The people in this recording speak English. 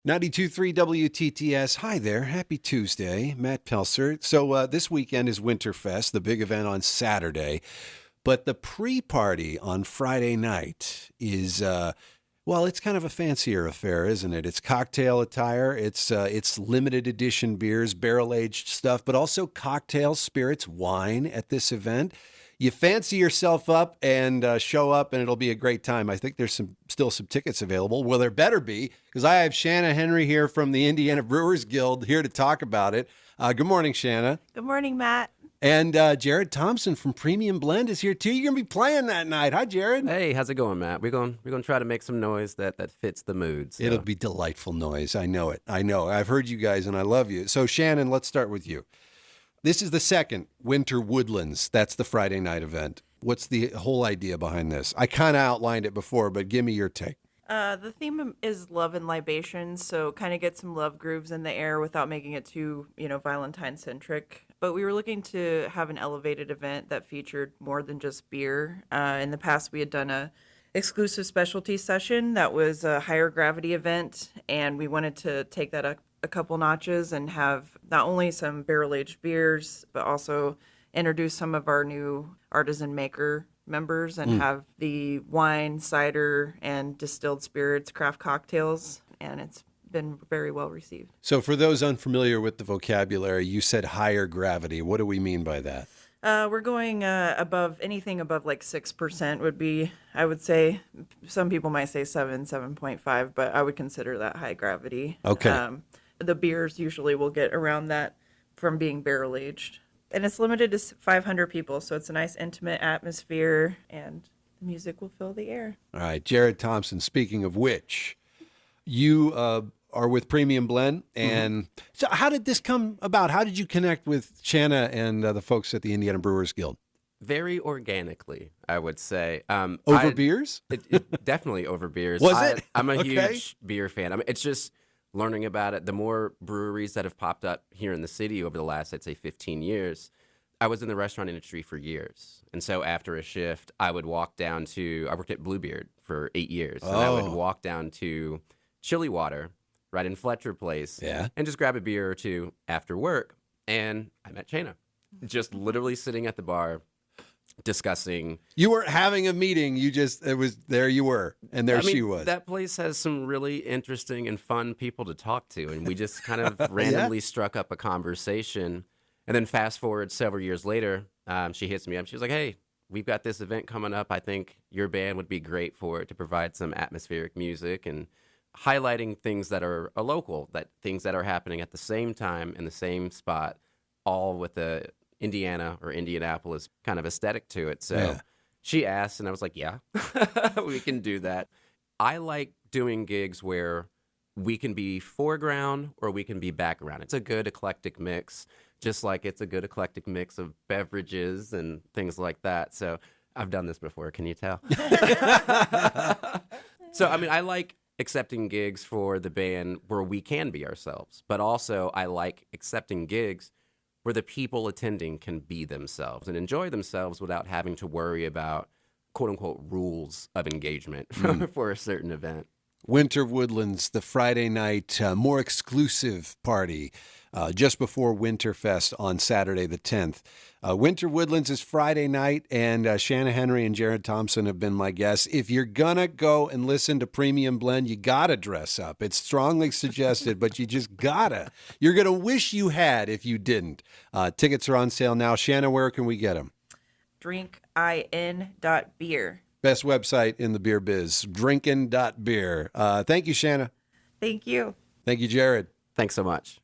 92.3 WTTS. Hi there. Happy Tuesday. Matt Pelsor. So this weekend is Winterfest, the big event on Saturday. But the pre-party on Friday night is, well, it's kind of a fancier affair, isn't it? It's cocktail attire. It's limited edition beers, barrel-aged stuff, but also cocktails, spirits, wine at this event. You fancy yourself up and show up, and it'll be a great time. I think there's still some tickets available. Well, there better be, because I have Shanna Henry here from the Indiana Brewers Guild here to talk about it. Good morning, Shanna. Good morning, Matt. And Jared Thompson from Premium Blend is here, too. You're going to be playing that night. Hi, Jared. Hey, how's it going, Matt? We're going to try to make some noise that fits the mood. So. It'll be delightful noise. I know it. I know. I've heard you guys, and I love you. So, Shannon, let's start with you. This is the second Winter Woodlands. That's the Friday night event. What's the whole idea behind this? I kind of outlined it before, but give me your take. The theme is love and libations, so kind of get some love grooves in the air without making it too, Valentine-centric. But we were looking to have an elevated event that featured more than just beer. In the past, we had done a exclusive specialty session that was a higher gravity event, and we wanted to take that a couple notches and have not only some barrel-aged beers, but also introduce some of our new artisan maker members and have the wine, cider, and distilled spirits, craft cocktails, and it's been very well received. So for those unfamiliar with the vocabulary, you said higher gravity. What do we mean by that? We're going anything above like 6% would be, I would say, some people might say 7.5, but I would consider that high gravity. Okay. The beers usually will get around that from being barrel aged. And it's limited to 500 people, so it's a nice intimate atmosphere, and the music will fill the air. All right, Jared Thompson, speaking of which, you are with Premium Blend, and so how did this come about? How did you connect with Shanna and the folks at the Indiana Brewers Guild? Very organically, I would say. Over beers? Definitely over beers. Was it? I'm a Okay. huge beer fan. I mean, it's just learning about it. The more breweries that have popped up here in the city over the last, I'd say, 15 years, I was in the restaurant industry for years. And so after a shift, I would walk down to, I worked at Bluebeard for 8 years. And I would walk down to Chili Water, right in Fletcher Place, and just grab a beer or two after work. And I met Shanna, just literally sitting at the bar, discussing. You weren't having a meeting. There you were, and there she was. That place has some really interesting and fun people to talk to, and we just kind of randomly struck up a conversation. And then fast forward several years later, she hits me up. She was like, hey, we've got this event coming up. I think your band would be great for it to provide some atmospheric music and highlighting things that are local, things that are happening at the same time in the same spot, all with a Indiana or Indianapolis kind of aesthetic to it. So she asked, and I was like, yeah, we can do that. I like doing gigs where we can be foreground or we can be background. It's a good eclectic mix, just like it's a good eclectic mix of beverages and things like that. So I've done this before. Can you tell? So, I like accepting gigs for the band where we can be ourselves, but also I like accepting gigs where the people attending can be themselves and enjoy themselves without having to worry about quote-unquote rules of engagement for a certain event. Winter Woodlands, the Friday night, more exclusive party just before Winterfest on Saturday the 10th. Winter Woodlands is Friday night, and Shanna Henry and Jared Thompson have been my guests. If you're going to go and listen to Premium Blend, you got to dress up. It's strongly suggested, but you just got to. You're going to wish you had if you didn't. Tickets are on sale now. Shanna, where can we get them? drinkin.beer. Best website in the beer biz, drinkin.beer. Thank you, Shanna. Thank you. Thank you, Jared. Thanks so much.